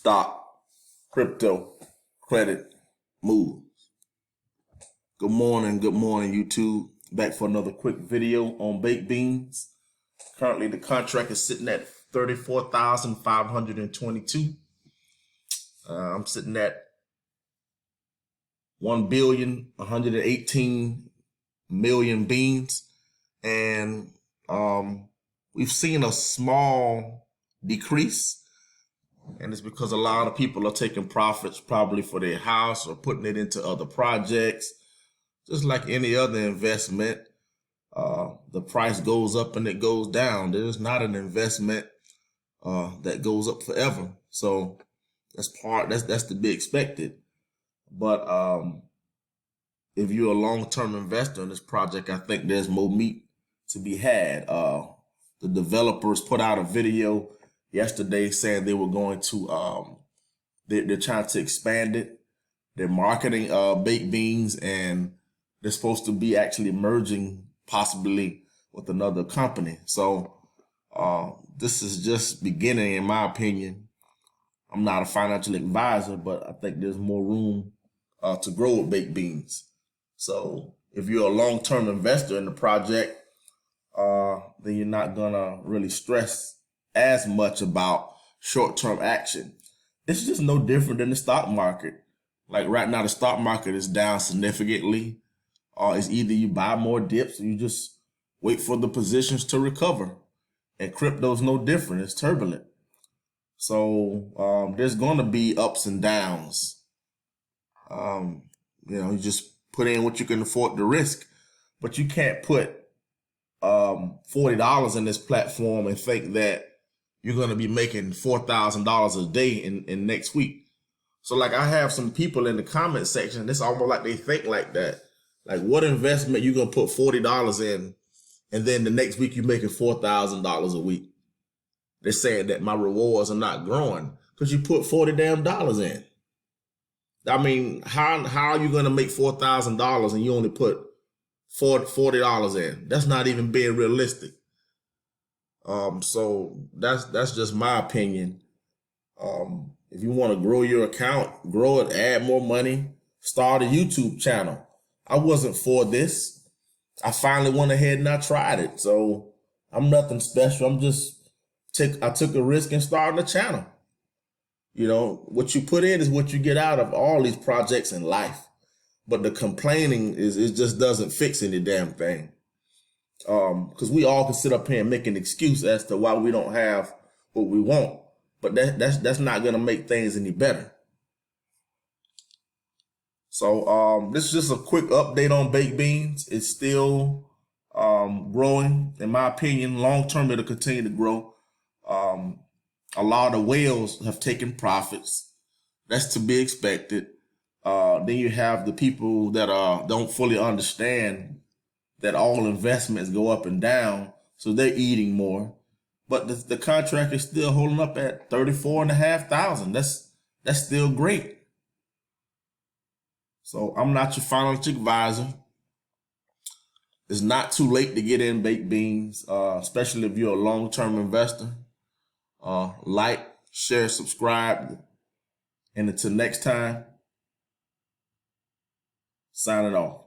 stock, crypto, credit moves. Good morning, YouTube. Back for another quick video on baked beans. Currently, the contract is sitting at 34,522. I'm sitting at 1,118,000,000 beans, and we've seen a small decrease. And it's because a lot of people are taking profits probably for their house or putting it into other projects. Just like any other investment, the price goes up and it goes down. There's not an investment that goes up forever. So that's to be expected. But if you're a long-term investor in this project, I think there's more meat to be had. The developers put out a video yesterday saying they were going to, they're trying to expand it. They're marketing baked beans, and they're supposed to be actually merging possibly with another company. So this is just beginning, in my opinion. I'm not a financial advisor, but I think there's more room to grow with baked beans. So if you're a long-term investor in the project, then you're not gonna really stress as much about short-term action. It's just no different than the stock market. Like right now, the stock market is down significantly. It's either you buy more dips or you just wait for the positions to recover. And crypto's no different. It's turbulent. So there's going to be ups and downs. You just put in what you can afford to risk, but you can't put $40 in this platform and think that you're going to be making $4,000 a day in next week. So like I have some people in the comment section, it's almost like they think like that. Like, what investment you going to put $40 in and then the next week you're making $4,000 a week? They're saying that my rewards are not growing because you put $40 damn in. I mean, how are you going to make $4,000 and you only put $40 in? That's not even being realistic. So that's just my opinion. If you want to grow your account, grow it, add more money, start a YouTube channel. I wasn't for this. I finally went ahead and I tried it. So I'm nothing special. I took a risk and started a channel. What you put in is what you get out of all these projects in life. But the complaining it just doesn't fix any damn thing. Because we all can sit up here and make an excuse as to why we don't have what we want. But that's not going to make things any better. So this is just a quick update on baked beans. It's still growing. In my opinion, long term, it'll continue to grow. A lot of whales have taken profits. That's to be expected. Then you have the people that don't fully understand that all investments go up and down, so they're eating more. But the contract is still holding up at 34,500. That's still great. So I'm not your financial advisor. It's not too late to get in baked beans, especially if you're a long-term investor. Like, share, subscribe, and until next time, signing off.